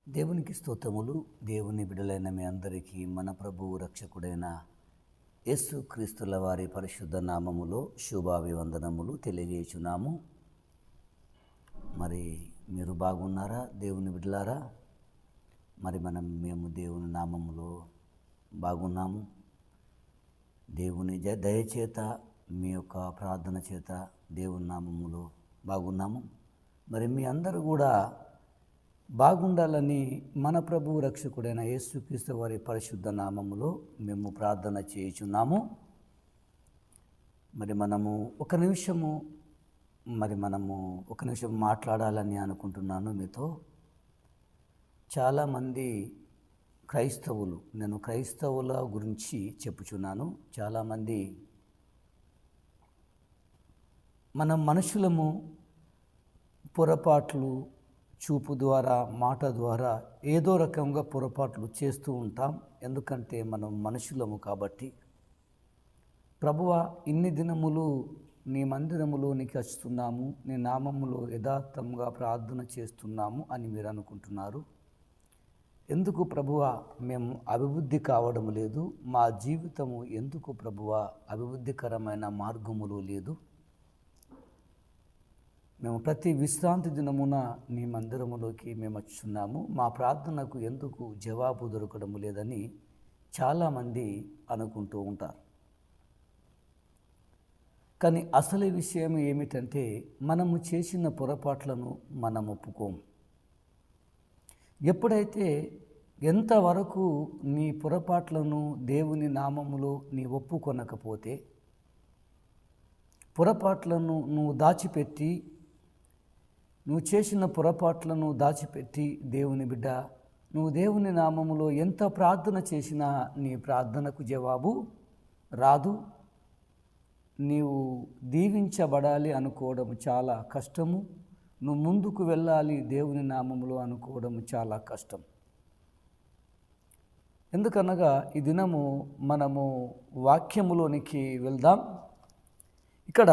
దేవునికి స్తోత్రములు. దేవుని బిడ్డలైన మీ అందరికీ మన ప్రభువు రక్షకుడైన యేసు క్రీస్తుల వారి పరిశుద్ధ నామములో శుభాభివందనములు తెలియజేయుచున్నాము. మరి మీరు బాగున్నారా దేవుని బిడ్డలారా? మరి మేము దేవుని నామములో బాగున్నాము. దేవుని దయచేత మీ యొక్క ప్రార్థన చేత దేవుని నామములో బాగున్నాము. మరి మీ అందరూ కూడా బాగుండాలని మన ప్రభువు రక్షకుడైన యేసుక్రీస్తు వారి పరిశుద్ధ నామములో మేము ప్రార్థన చేయుచున్నాము. మరి మనము ఒక నిమిషం మాట్లాడాలని అనుకుంటున్నాను మీతో. చాలామంది క్రైస్తవులు, నేను క్రైస్తవుల గురించి చెప్పుచున్నాను. చాలామంది మనం మనుషులము పొరపాట్లు చూపు ద్వారా, మాట ద్వారా ఏదో రకంగా పొరపాట్లు చేస్తూ ఉంటాం. ఎందుకంటే మనం మనుషులము కాబట్టి. ప్రభువా, ఇన్ని దినములు నీ మందిరములోనికి వస్తున్నాము, నీ నామములో యథార్థంగా ప్రార్థన చేస్తున్నాము అని మీరు అనుకుంటున్నారు. ఎందుకు ప్రభువా మేము అభివృద్ధి కావడం లేదు? మా జీవితము ఎందుకు ప్రభువా అభివృద్ధికరమైన మార్గములో లేదు? మేము ప్రతి విశ్రాంతి దినమున నీ మందిరములోకి మేము వచ్చున్నాము, మా ప్రార్థనకు ఎందుకు జవాబు దొరకడం లేదని చాలామంది అనుకుంటూ ఉంటారు. కానీ అసలు విషయం ఏమిటంటే, మనము చేసిన పొరపాట్లను మనం ఒప్పుకోము. ఎప్పుడైతే ఎంతవరకు నీ పొరపాట్లను దేవుని నామములో నీ ఒప్పుకొనకపోతే, పొరపాట్లను నువ్వు చేసిన పొరపాట్లను దాచిపెట్టి, దేవుని బిడ్డ, నువ్వు దేవుని నామములో ఎంత ప్రార్థన చేసినా నీ ప్రార్థనకు జవాబు రాదు. నీవు దీవించబడాలి అనుకోవడం చాలా కష్టము. నువ్వు ముందుకు వెళ్ళాలి దేవుని నామములో అనుకోవడం చాలా కష్టం. ఎందుకనగా ఈ దినము మనము వాక్యములోనికి వెళ్దాం. ఇక్కడ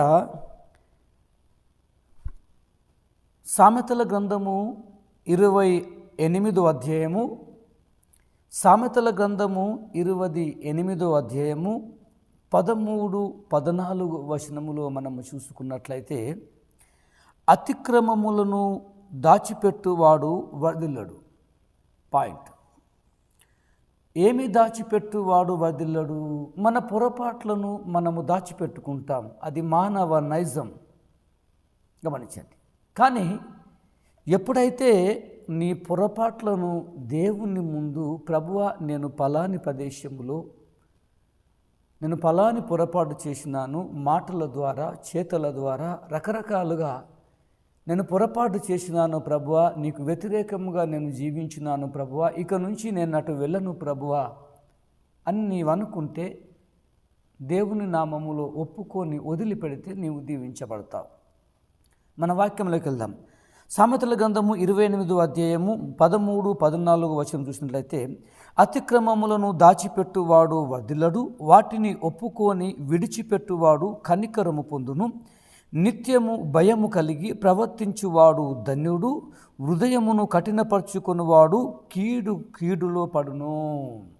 సామెతల గ్రంథము 28వ అధ్యాయము, సామెతల గ్రంథము 28వ అధ్యాయము 13-14 వచనములో మనము చూసుకున్నట్లయితే, అతిక్రమములను దాచిపెట్టువాడు వర్ధిల్లడు. పాయింట్. ఏమి దాచిపెట్టువాడు వర్ధిల్లడు? మన పొరపాట్లను మనము దాచిపెట్టుకుంటాం. అది మానవ నైజం, గమనించండి. కానీ ఎప్పుడైతే నీ పొరపాట్లను దేవుని ముందు, ప్రభువా నేను పలాని ప్రదేశంలో నేను పలాని పొరపాటు చేసినాను, మాటల ద్వారా, చేతల ద్వారా, రకరకాలుగా నేను పొరపాటు చేసినాను ప్రభువా, నీకు వ్యతిరేకంగా నేను జీవించినాను ప్రభువా, ఇక నుంచి నేను అటు వెళ్ళను ప్రభువా అని నీవు అనుకుంటే, దేవుని నామములో ఒప్పుకొని వదిలిపెడితే నీవు దీవించబడతావు. మన వాక్యంలోకి వెళ్దాం. సామెతల గ్రంథము 28వ అధ్యాయము 13-14 వచనం చూసినట్లయితే, అతిక్రమములను దాచిపెట్టువాడు వర్ధిల్లడు, వాటిని ఒప్పుకొని విడిచిపెట్టువాడు కనికరము పొందును. నిత్యము భయము కలిగి ప్రవర్తించువాడు ధన్యుడు, హృదయమును కఠినపరుచుకునివాడు కీడులో పడును.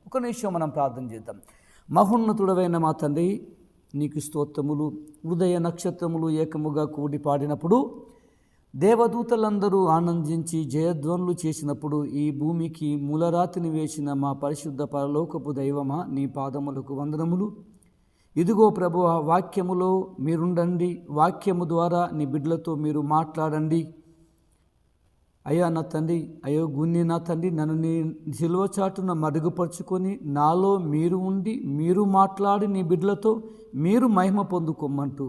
ఒక నిమిషం మనం ప్రార్థన చేద్దాం. మహోన్నతుడవైన మా తండ్రి, నీకు స్తోత్రములు. ఉదయ నక్షత్రములు ఏకముగా కూడి పాడినప్పుడు, దేవదూతలందరూ ఆనందించి జయధ్వనులు చేసినప్పుడు, ఈ భూమికి మూలరాతిని వేసిన మా పరిశుద్ధ పరలోకపు దైవమా, నీ పాదములకు వందనములు. ఇదిగో ప్రభువా, వాక్యములో మీరుండండి, వాక్యము ద్వారా నీ బిడ్డలతో మీరు మాట్లాడండి. అయ్యా నా తండ్రి, అయ్యో గున్ని నా తండ్రి, నన్ను నీ సిలువ చాటున మరుగుపరుచుకొని నాలో మీరు ఉండి, మీరు మాట్లాడి నీ బిడ్డలతో మీరు మహిమ పొందుకోమంటూ,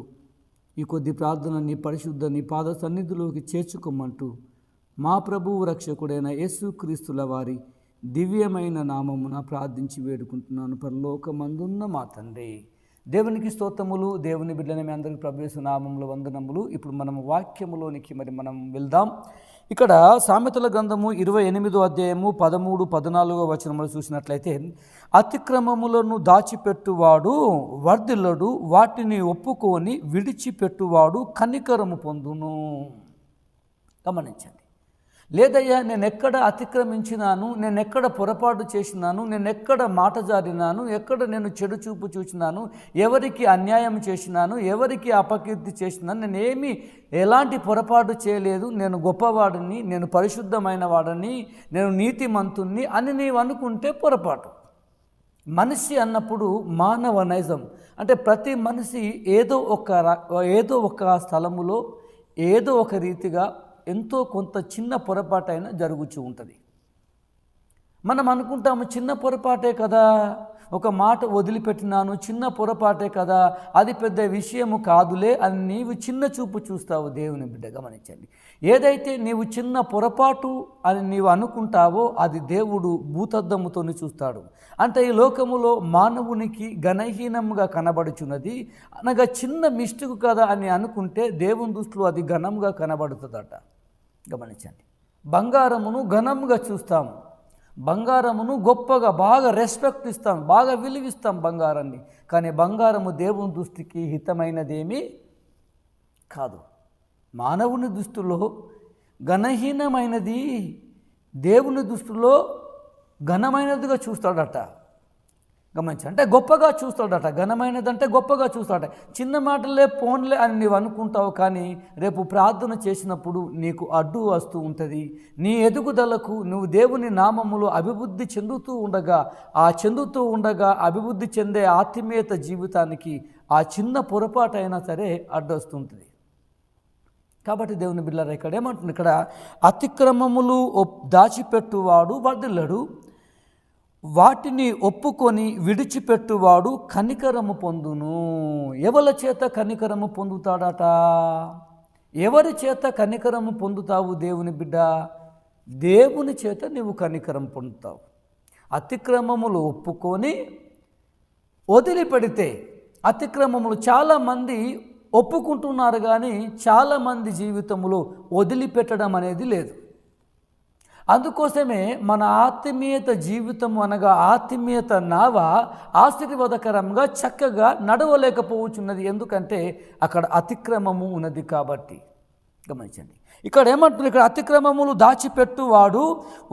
ఈ కొద్ది ప్రార్థన నీ పరిశుద్ధ నీ పాద సన్నిధిలోకి చేర్చుకోమంటూ, మా ప్రభువు రక్షకుడైన యేసుక్రీస్తుల వారి దివ్యమైన నామమున ప్రార్థించి వేడుకుంటున్నాను పరలోకమందున్న మా తండ్రి. దేవునికి స్తోత్రములు. దేవుని బిడ్డని మీ అందరికీ ప్రభు యేసు నామములో వందనములు. ఇప్పుడు మనం వాక్యములోనికి మనం వెళ్దాం. ఇక్కడ సామెతల గ్రంథము 28వ అధ్యాయము 13-14 వచనములు చూసినట్లయితే, అతిక్రమములను దాచిపెట్టువాడు వర్ధిల్లడు, వాటిని ఒప్పుకొని విడిచిపెట్టువాడు కనికరము పొందును. గమనించండి. లేదయ్యా నేను ఎక్కడ అతిక్రమించినాను, నేను ఎక్కడ పొరపాటు చేసినాను, నేను ఎక్కడ మాట జారినాను, ఎక్కడ నేను చెడు చూపు చూసినాను, ఎవరికి అన్యాయం చేసినాను, ఎవరికి అపకీర్తి చేసినాను, నేను ఎలాంటి పొరపాటు చేయలేదు, నేను గొప్పవాడిని, నేను పరిశుద్ధమైన వాడిని, నేను నీతిమంతుణ్ణి అని నీవు అనుకుంటే పొరపాటు. మనిషి అన్నప్పుడు మానవ నైజం అంటే ప్రతి మనిషి ఏదో ఒక స్థలములో ఏదో ఒక రీతిగా ఎంతో కొంత చిన్న పొరపాటైనా జరుగుతూ ఉంటుంది. మనం అనుకుంటాము చిన్న పొరపాటే కదా, ఒక మాట వదిలిపెట్టినాను, చిన్న పొరపాటే కదా, అది పెద్ద విషయము కాదులే అని నీవు చిన్న చూపు చూస్తావు. దేవుని బిడ్డ గమనించండి, ఏదైతే నీవు చిన్న పొరపాటు అని నీవు అనుకుంటావో అది దేవుడు భూతద్దముతో చూస్తాడు. అంటే ఈ లోకములో మానవునికి ఘనహీనంగా కనబడుచున్నది అనగా చిన్న మిస్టేక్ కదా అని అనుకుంటే దేవుని దృష్టిలో అది ఘనంగా కనబడుతుందట. గమనించండి, బంగారమును ఘనంగా చూస్తాము, బంగారమును గొప్పగా బాగా రెస్పెక్ట్ ఇస్తాం, బాగా విలువిస్తాం బంగారాన్ని. కానీ బంగారము దేవుని దృష్టికి హితమైనదేమీ కాదు. మానవుని దృష్టిలో ఘనహీనమైనది దేవుని దృష్టిలో ఘనమైనదిగా చూస్తాడట. గమనించి, అంటే గొప్పగా చూస్తాడట. ఘనమైనదంటే గొప్పగా చూస్తాడట. చిన్న మాటలే పోన్లే అని నీవు అనుకుంటావు, కానీ రేపు ప్రార్థన చేసినప్పుడు నీకు అడ్డు వస్తూ ఉంటుంది. నీ ఎదుగుదలకు నువ్వు దేవుని నామములో అభివృద్ధి చెందుతూ ఉండగా అభివృద్ధి చెందే ఆత్మీయత జీవితానికి ఆ చిన్న పొరపాటు అయినా సరే అడ్డు వస్తుంటుంది. కాబట్టి దేవుని బిడ్డలారా, ఇక్కడ ఏమంటుంది, ఇక్కడ అతిక్రమములు దాచిపెట్టువాడు వర్ధిల్లడు, వాటిని ఒప్పుకొని విడిచిపెట్టువాడు కనికరము పొందును. ఎవరి చేత కనికరము పొందుతాడట? ఎవరి చేత కనికరము పొందుతావు దేవుని బిడ్డ? దేవుని చేత నీవు కనికరం పొందుతావు. అతిక్రమములు ఒప్పుకొని వదిలిపెడితే, అతిక్రమములు చాలామంది ఒప్పుకుంటున్నారు కానీ చాలామంది జీవితంలో వదిలిపెట్టడం అనేది లేదు. అందుకోసమే మన ఆత్మీయత జీవితం అనగా ఆత్మీయత నావ ఆశీర్వాదకరంగా చక్కగా నడవలేకపోవచ్చున్నది. ఎందుకంటే అక్కడ అతిక్రమము ఉన్నది కాబట్టి. గమనించండి, ఇక్కడ ఏమంటుంది, ఇక్కడ అతిక్రమములు దాచిపెట్టువాడు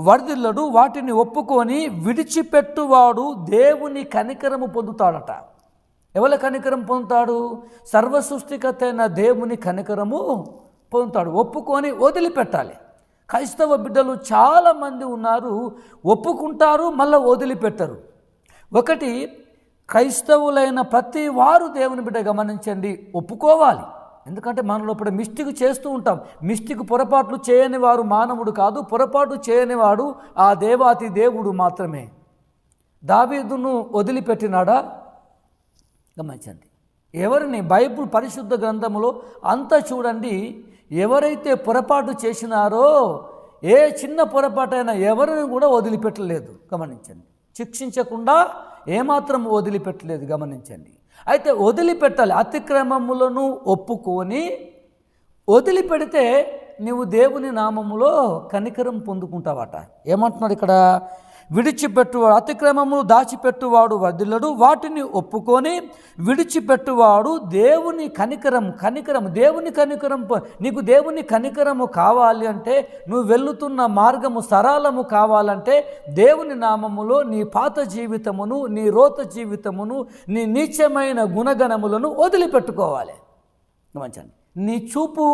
వర్ధిల్లడు, వాటిని ఒప్పుకొని విడిచిపెట్టువాడు దేవుని కనికరము పొందుతాడట. ఎవరి కనికరం పొందుతాడు? సర్వసృష్టికర్త అయిన దేవుని కనికరము పొందుతాడు. ఒప్పుకొని వదిలిపెట్టాలి. క్రైస్తవ బిడ్డలు చాలామంది ఉన్నారు, ఒప్పుకుంటారు మళ్ళీ వదిలిపెట్టరు. ఒకటి, క్రైస్తవులైన ప్రతి వారు దేవుని బిడ్డ గమనించండి, ఒప్పుకోవాలి. ఎందుకంటే మనలో ఇప్పుడు మిస్టేక్ చేస్తూ ఉంటాం. మిస్టేక్ పొరపాట్లు చేయని వారు మానవుడు కాదు, పొరపాటు చేయనివాడు ఆ దేవాతి దేవుడు మాత్రమే. దావీదును వదిలిపెట్టినాడా? గమనించండి, ఎవరిని? బైబిల్ పరిశుద్ధ గ్రంథములో అంతా చూడండి, ఎవరైతే పొరపాటు చేసినారో ఏ చిన్న పొరపాటైనా ఎవరిని కూడా వదిలిపెట్టలేదు. గమనించండి, శిక్షించకుండా ఏమాత్రం వదిలిపెట్టలేదు. గమనించండి, అయితే వదిలిపెట్టాలి. అతిక్రమములను ఒప్పుకొని వదిలిపెడితే నీవు దేవుని నామములో కనికరం పొందుకుంటావట. ఏమంటున్నాడు ఇక్కడ? విడిచిపెట్టువాడు, అతిక్రమములు దాచిపెట్టువాడు వర్ధిల్లడు, వాటిని ఒప్పుకొని విడిచిపెట్టువాడు దేవుని కనికరం దేవుని కనికరం. నీకు దేవుని కనికరము కావాలి అంటే, నువ్వు వెళుతున్న మార్గము సరళము కావాలంటే దేవుని నామములో నీ పాత జీవితమును, నీ రోత జీవితమును, నీ నీచమైన గుణగణములను వదిలిపెట్టుకోవాలి. గమనించండి, నీ చూపు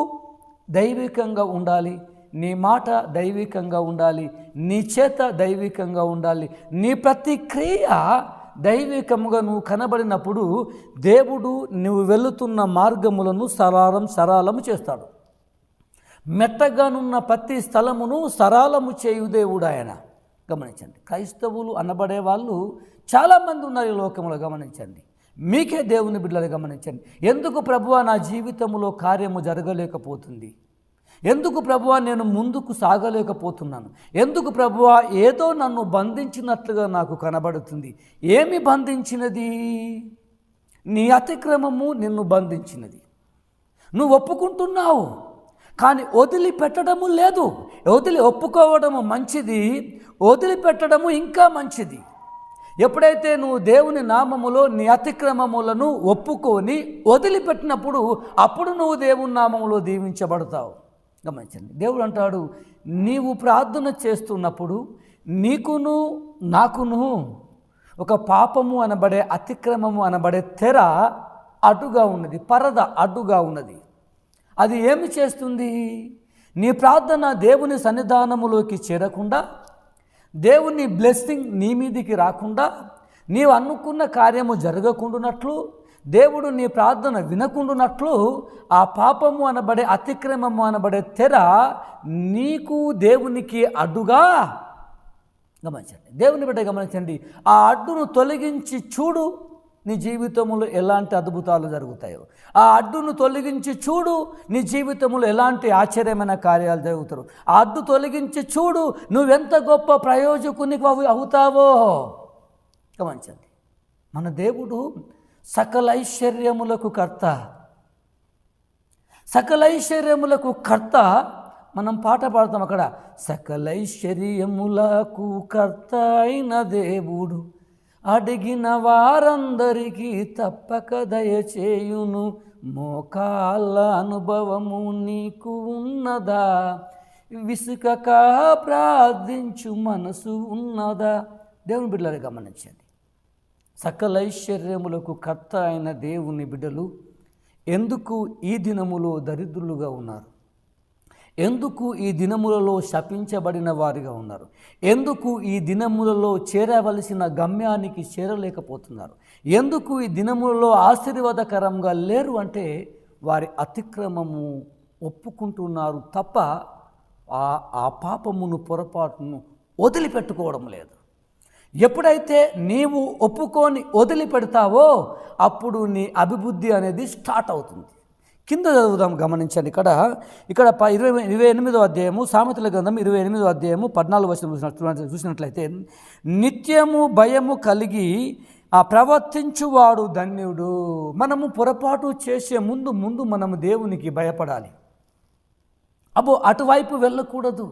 దైవికంగా ఉండాలి, నీ మాట దైవికంగా ఉండాలి, నీ చేత దైవికంగా ఉండాలి, నీ ప్రతి క్రియ దైవికంగా నువ్వు కనబడినప్పుడు దేవుడు నువ్వు వెళుతున్న మార్గములను సరళము చేస్తాడు. మెట్టగానున్న ప్రతి స్థలమును సరళము చేయు దేవుడు ఆయన. గమనించండి, క్రైస్తవులు అనబడే వాళ్ళు చాలామంది ఉన్నారు ఈ లోకంలో. గమనించండి, మీకే దేవుని బిడ్డలు గమనించండి, ఎందుకు ప్రభువా నా జీవితంలో కార్యము జరగలేకపోతుంది? ఎందుకు ప్రభువా నేను ముందుకు సాగలేకపోతున్నాను? ఎందుకు ప్రభువా ఏదో నన్ను బంధించినట్లుగా నాకు కనబడుతుంది? ఏమి బంధించినది? నీ అతిక్రమము నిన్ను బంధించినది. నువ్వు ఒప్పుకుంటున్నావు కానీ వదిలిపెట్టడము లేదు. ఒప్పుకోవడము మంచిది, వదిలిపెట్టడము ఇంకా మంచిది. ఎప్పుడైతే నువ్వు దేవుని నామములో నీ అతిక్రమములను ఒప్పుకొని వదిలిపెట్టినప్పుడు అప్పుడు నువ్వు దేవుని నామములో దీవించబడతావు. గమనించండి, దేవుడు అంటాడు, నీవు ప్రార్థన చేస్తున్నప్పుడు నీకును నాకును ఒక పాపము అనబడే, అతిక్రమము అనబడే తెర అడ్డుగా ఉన్నది, పరద అడ్డుగా ఉన్నది. అది ఏమి చేస్తుంది? నీ ప్రార్థన దేవుని సన్నిధానములోకి చేరకుండా, దేవుని బ్లెస్సింగ్ నీ మీదికి రాకుండా, నీవు అనుకున్న కార్యము జరగకుండానట్లు, దేవుడు నీ ప్రార్థన వినకుండానట్లు ఆ పాపము అనబడే, అతిక్రమము అనబడే తెర నీకు దేవునికి అడ్డుగా. గమనించండి, దేవుని బిడ్డ గమనించండి, ఆ అడ్డును తొలగించి చూడు, నీ జీవితంలో ఎలాంటి అద్భుతాలు జరుగుతాయో. ఆ అడ్డును తొలగించి చూడు, నీ జీవితంలో ఎలాంటి ఆశ్చర్యమైన కార్యాలు జరుగుతారు. ఆ అడ్డు తొలగించి చూడు, నువ్వెంత గొప్ప ప్రయోజకునికి అవుతావో. గమనించండి, మన దేవుడు సకల ఐశ్వర్యములకు కర్త, సకల ఐశ్వర్యములకు కర్త. మనం పాట పాడతాం అక్కడ, సకల ఐశ్వర్యములకు కర్త అయిన దేవుడు అడిగిన వారందరికీ తప్పక దయచేయును, మోకాళ్ళ అనుభవము నీకు ఉన్నదా, విసుకక ప్రార్థించు మనసు ఉన్నదా. దేవుని బిడ్డలు గమనించండి, సకల ఐశ్వర్యములకు కర్త అయిన దేవుని బిడ్డలు ఎందుకు ఈ దినములో దరిద్రులుగా ఉన్నారు? ఎందుకు ఈ దినములలో శపించబడిన వారిగా ఉన్నారు? ఎందుకు ఈ దినములలో చేరవలసిన గమ్యానికి చేరలేకపోతున్నారు? ఎందుకు ఈ దినములలో ఆశీర్వాదకరంగా లేరు అంటే వారి అతిక్రమము ఒప్పుకుంటున్నారు తప్ప ఆ పాపమును, పొరపాటును వదిలిపెట్టుకోవడం లేదు. ఎప్పుడైతే నీవు ఒప్పుకొని వదిలిపెడతావో అప్పుడు నీ అభివృద్ధి అనేది స్టార్ట్ అవుతుంది. కింద చదువుదాం, గమనించండి. ఇక్కడ 28వ అధ్యాయము, సామెతల గ్రంథం 28వ అధ్యాయము 14వ వచనం చూసినట్లయితే, నిత్యము భయము కలిగి ప్రవర్తించువాడు ధన్యుడు. మనము పొరపాటు చేసే ముందు మనము దేవునికి భయపడాలి. అటువైపు వెళ్ళకూడదు.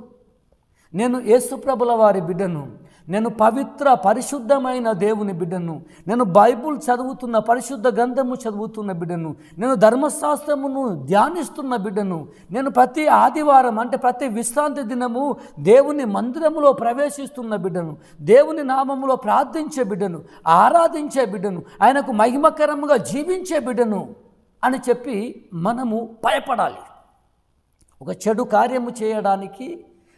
నేను యేసుప్రభుల వారి బిడ్డను, నేను పవిత్ర పరిశుద్ధమైన దేవుని బిడ్డను, నేను బైబుల్ చదువుతున్న, పరిశుద్ధ గ్రంథము చదువుతున్న బిడ్డను, నేను ధర్మశాస్త్రమును ధ్యానిస్తున్న బిడ్డను, నేను ప్రతి ఆదివారం అంటే ప్రతి విశ్రాంతి దినము దేవుని మందిరములో ప్రవేశిస్తున్న బిడ్డను, దేవుని నామములో ప్రార్థించే బిడ్డను, ఆరాధించే బిడ్డను, ఆయనకు మహిమకరముగా జీవించే బిడ్డను అని చెప్పి మనము భయపడాలి. ఒక చెడు కార్యము చేయడానికి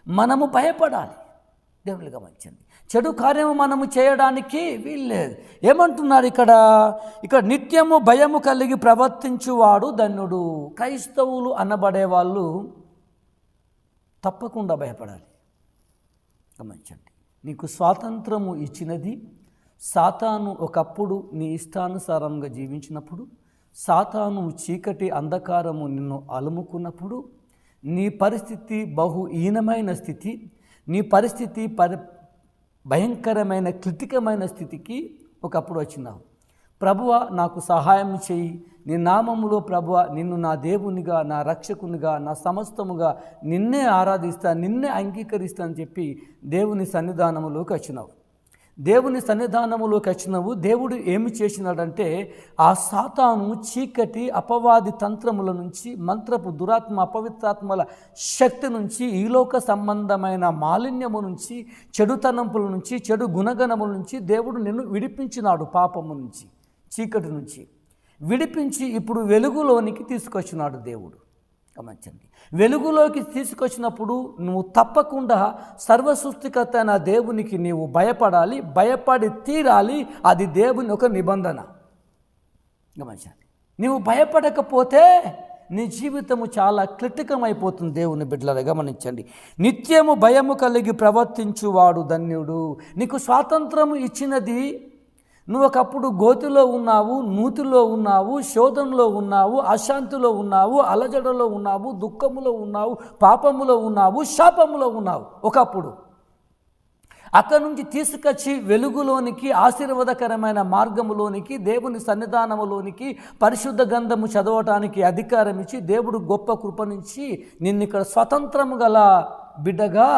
మనము భయపడాలి. దేవుని గమనించండి, చెడు కార్యము మనము చేయడానికి వీల్లేదు. ఏమంటున్నారు ఇక్కడ నిత్యము భయము కలిగి ప్రవర్తించువాడు ధన్యుడు. క్రైస్తవులు అనబడే వాళ్ళు తప్పకుండా భయపడాలి. గమనించండి, నీకు స్వాతంత్రము ఇచ్చినది సాతాను. ఒకప్పుడు నీ ఇష్టానుసారంగా జీవించినప్పుడు, సాతాను చీకటి అంధకారము నిన్ను అలుముకున్నప్పుడు, నీ పరిస్థితి బహుహీనమైన స్థితి, నీ పరిస్థితి భయంకరమైన క్లిటికమైన స్థితికి ఒకప్పుడు వచ్చినావు. ప్రభువా నాకు సహాయం చేయి, నీ నామములో ప్రభువా నిన్ను నా దేవునిగా, నా రక్షకునిగా, నా సమస్తముగా నిన్నే ఆరాధిస్తా, నిన్నే అంగీకరిస్తా అని చెప్పి దేవుని సన్నిధానములోకి వచ్చినావు. దేవుని సన్నిధానములోకి వచ్చినవు. దేవుడు ఏమి చేసినాడంటే ఆ సాతాను చీకటి అపవాది తంత్రముల నుంచి, మంత్రపు దురాత్మ అపవిత్రాత్మల శక్తి నుంచి, ఈలోక సంబంధమైన మాలిన్యము నుంచి, చెడుతనంపుల నుంచి, చెడు గుణగణముల నుంచి దేవుడు నిన్ను విడిపించినాడు. పాపము నుంచి, చీకటి నుంచి విడిపించి ఇప్పుడు వెలుగులోనికి తీసుకొచ్చినాడు దేవుడు. గమనించండి, వెలుగులోకి తీసుకొచ్చినప్పుడు నువ్వు తప్పకుండా సర్వసృష్టికర్త అయిన దేవునికి నీవు భయపడాలి, భయపడి తీరాలి. అది దేవుని ఒక నిబంధన. గమనించండి, నీవు భయపడకపోతే నీ జీవితము చాలా క్లిటికమైపోతుంది. దేవుని బిడ్డలారా గమనించండి, నిత్యము భయము కలిగి ప్రవర్తించువాడు ధన్యుడు. నీకు స్వాతంత్రము ఇచ్చినది, నువ్వు ఒకప్పుడు గోతిలో ఉన్నావు, నూతిలో ఉన్నావు, శోధనలో ఉన్నావు, అశాంతిలో ఉన్నావు, అలజడలో ఉన్నావు, దుఃఖములో ఉన్నావు, పాపములో ఉన్నావు, శాపములో ఉన్నావు. ఒకప్పుడు అక్కడి నుంచి తీసుకొచ్చి వెలుగులోనికి, ఆశీర్వాదకరమైన మార్గములోనికి, దేవుని సన్నిధానములోనికి, పరిశుద్ధ గ్రంథము చదవటానికి అధికారం ఇచ్చి దేవుడు గొప్ప కృపనిచ్చి నిన్ను ఇక్కడ స్వతంత్రము గల బిడ్డగా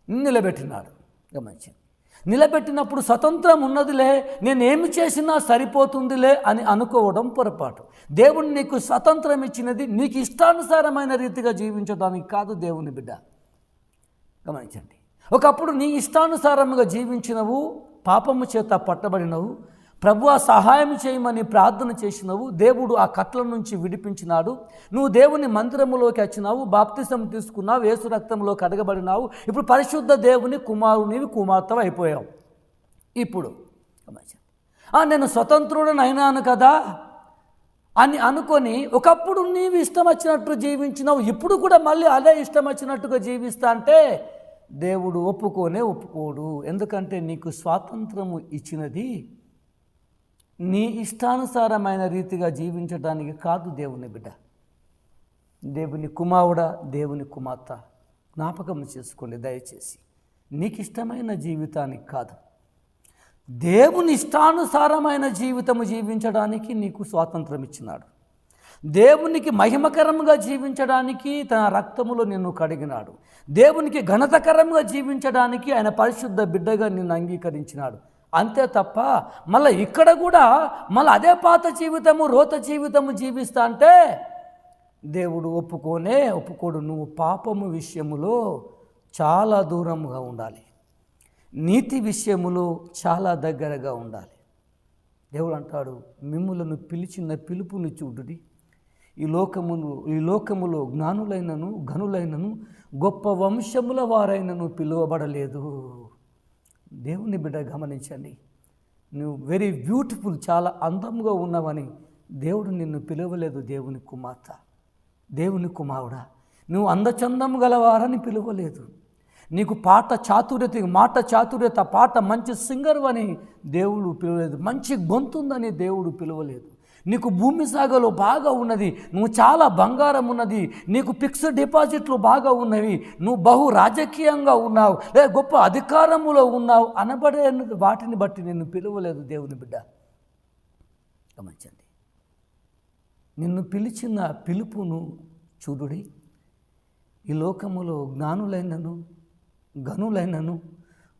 నిలబెట్టినాడు. గమనించండి, నిలబెట్టినప్పుడు స్వతంత్రం ఉన్నదిలే, నేనేమి చేసినా సరిపోతుందిలే అని అనుకోవడం పొరపాటు. దేవుడు నీకు స్వతంత్రం ఇచ్చినది నీకు ఇష్టానుసారమైన రీతిగా జీవించడానికి కాదు దేవుని బిడ్డ. గమనించండి. ఒకప్పుడు నీ ఇష్టానుసారముగా జీవించినవు, పాపము చేత పట్టబడినవు, ప్రభువా సహాయం చేయమని ప్రార్థన చేసినవు, దేవుడు ఆ కట్ల నుంచి విడిపించినాడు. నువ్వు దేవుని మందిరములోకి వచ్చినావు, బాప్తిసం తీసుకున్నావు, యేసు రక్తంలో కడగబడినావు. ఇప్పుడు పరిశుద్ధ దేవుని కుమారునివి, కుమార్తె అయిపోయావు. ఇప్పుడు నేను స్వతంత్రుడని అయినాను కదా అని అనుకొని ఒకప్పుడు నీవు ఇష్టం వచ్చినట్టు జీవించినావు, ఇప్పుడు కూడా మళ్ళీ అదే ఇష్టం వచ్చినట్టుగా జీవిస్తా అంటే దేవుడు ఒప్పుకోడు. ఎందుకంటే నీకు స్వాతంత్రము ఇచ్చినది నీ ఇష్టానుసారమైన రీతిగా జీవించడానికి కాదు దేవుని బిడ్డ. దేవుని కుమారుడా, దేవుని కుమార్తె, జ్ఞాపకం చేసుకోండి దయచేసి. నీకు ఇష్టమైన జీవితానికి కాదు, దేవుని ఇష్టానుసారమైన జీవితము జీవించడానికి నీకు స్వాతంత్రం ఇచ్చినాడు. దేవునికి మహిమకరంగా జీవించడానికి తన రక్తములో నిన్ను కడిగినాడు. దేవునికి ఘనతకరంగా జీవించడానికి ఆయన పరిశుద్ధ బిడ్డగా నిన్ను అంగీకరించినాడు. అంతే తప్ప మళ్ళీ ఇక్కడ కూడా మళ్ళీ అదే పాత జీవితము, రోత జీవితము జీవిస్తా అంటే దేవుడు ఒప్పుకోడు. నువ్వు పాపము విషయములో చాలా దూరంగా ఉండాలి, నీతి విషయములో చాలా దగ్గరగా ఉండాలి. దేవుడు అంటాడు, మిమ్ములను పిలిచిన పిలుపుని చూడుడి. ఈ లోకములో జ్ఞానులైనను ఘనులైనను గొప్ప వంశముల వారైనను పిలువబడలేదు. దేవుని బిడ్డ గమనించండి, నువ్వు వెరీ బ్యూటిఫుల్, చాలా అందంగా ఉన్నవని దేవుడు నిన్ను పిలవలేదు. దేవుని కుమార్తె, దేవుని కుమారుడా, నువ్వు అందచందం గలవారని పిలవలేదు. నీకు మాట చాతుర్యత, పాట మంచి సింగర్ అని దేవుడు పిలవలేదు. మంచి గొంతుందని దేవుడు పిలవలేదు. నీకు భూమి సాగలో బాగా ఉన్నది, నువ్వు చాలా బంగారం ఉన్నది, నీకు ఫిక్స్డ్ డిపాజిట్లు బాగా ఉన్నవి, నువ్వు బహు రాజకీయంగా ఉన్నావు, గొప్ప అధికారములో ఉన్నావు అనబడే వాటిని బట్టి నిన్ను పిలవలేదు దేవుని బిడ్డ. గమనించండి, నిన్ను పిలిచిన పిలుపును చూడుడి. ఈ లోకములో జ్ఞానులైనను ఘనులైనను